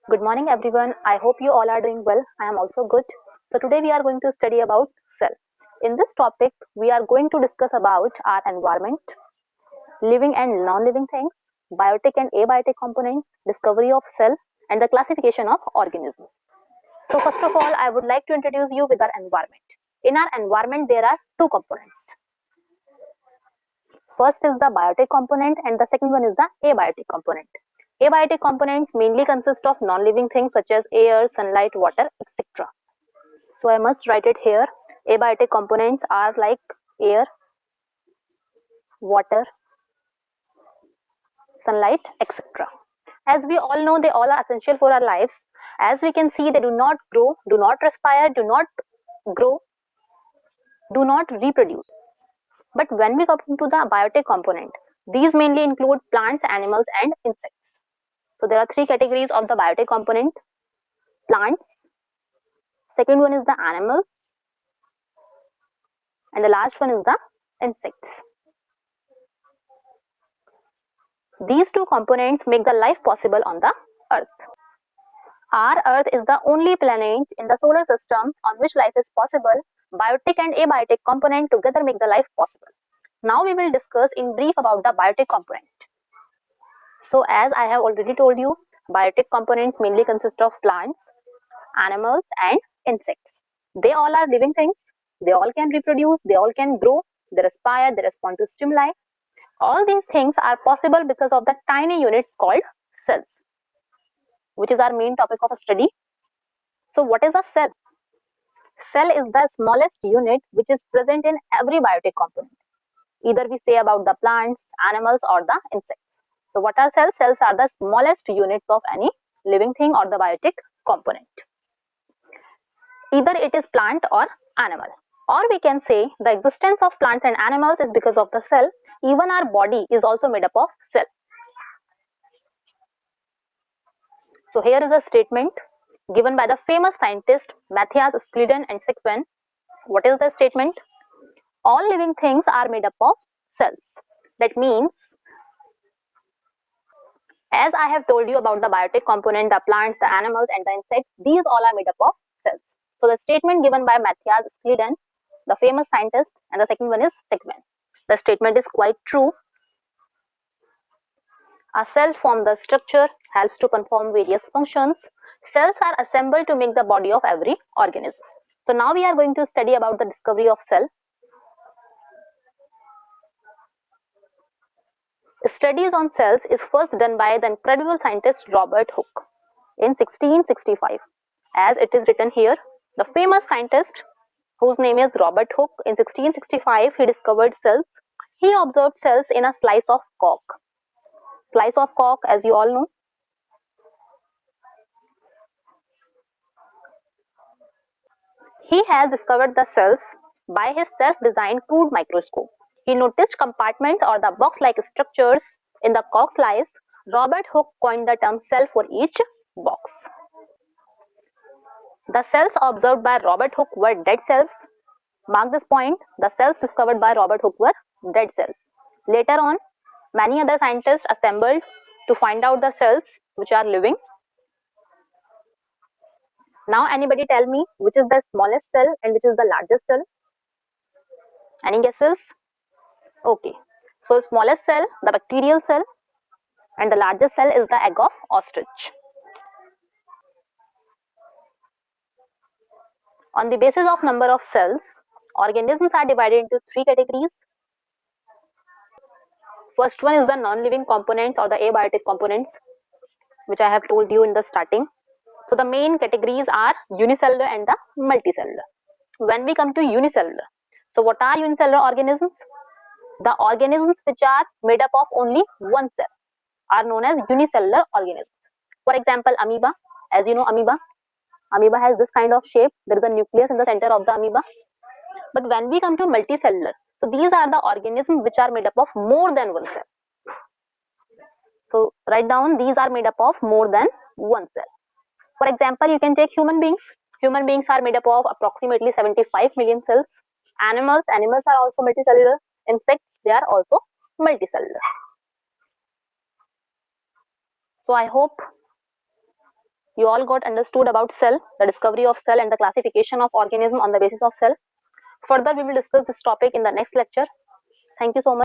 Good morning, everyone. I hope you all are doing well. I am also good. So today we are going to study about cell. In this topic, we are going to discuss about our environment, living and non-living things, biotic and abiotic components, discovery of cell, and the classification of organisms. So first of all, I would like to introduce you with our environment. In our environment, there are two components. First is the biotic component and the second one is the abiotic component. Abiotic components mainly consist of non-living things such as air, sunlight, water, etc. So I must write it here. Abiotic components are like air, water, sunlight, etc. As we all know, they all are essential for our lives. As we can see, they do not grow, do not respire, do not grow, do not reproduce. But when we come to the biotic component, these mainly include plants, animals, and insects. So there are three categories of the biotic component: plants, second one is the animals, and the last one is the insects. These two components make the life possible on the earth. Our earth is the only planet in the solar system on which life is possible. Biotic and abiotic component together make the life possible. Now we will discuss in brief about the biotic component. So as I have already told you, biotic components mainly consist of plants, animals, and insects. They all are living things. They all can reproduce, they all can grow, they respire, they respond to stimuli. All these things are possible because of the tiny units called cells, which is our main topic of study. So what is a cell? Cell is the smallest unit which is present in every biotic component. Either we say about the plants, animals, or the insects. So what are cells? Cells are the smallest units of any living thing or the biotic component. Either it is plant or animal. Or we can say the existence of plants and animals is because of the cell. Even our body is also made up of cell. So here is a statement given by the famous scientist Matthias Skleden and Sekven. What is the statement? All living things are made up of cells. That means, as I have told you about the biotic component, the plants, the animals, and the insects, these all are made up of cells. So the statement given by Matthias Skleden, the famous scientist, and the second one is Sekven. The statement is quite true. A cell forms the structure, helps to perform various functions. Cells are assembled to make the body of every organism. So now we are going to study about the discovery of cell. Studies on cells is first done by the incredible scientist Robert Hooke in 1665. As it is written here, the famous scientist whose name is Robert Hooke, in 1665 he discovered cells. He observed cells in a slice of cork. Slice of cork, as you all know. He has discovered the cells by his self-designed crude microscope. He noticed compartments or the box-like structures in the cork slice. Robert Hooke coined the term cell for each box. The cells observed by Robert Hooke were dead cells. Mark this point, the cells discovered by Robert Hooke were dead cells. Later on, many other scientists assembled to find out the cells which are living. Now anybody tell me which is the smallest cell and which is the largest cell? Any guesses? Okay. So smallest cell, the bacterial cell, and the largest cell is the egg of ostrich. On the basis of number of cells, organisms are divided into three categories. First one is the non-living components or the abiotic components, which I have told you in the starting. So the main categories are unicellular and the multicellular. When we come to unicellular, so what are unicellular organisms? The organisms which are made up of only one cell are known as unicellular organisms. For example, amoeba. As you know, amoeba has this kind of shape. There is a nucleus in the center of the amoeba. But when we come to multicellular, so these are the organisms which are made up of more than one cell. So write down, these are made up of more than one cell. For example, you can take human beings. Human beings are made up of approximately 75 million cells. Animals are also multicellular. Insects, they are also multicellular. So I hope you all got understood about cell, the discovery of cell and the classification of organism on the basis of cell. Further, we will discuss this topic in the next lecture. Thank you so much.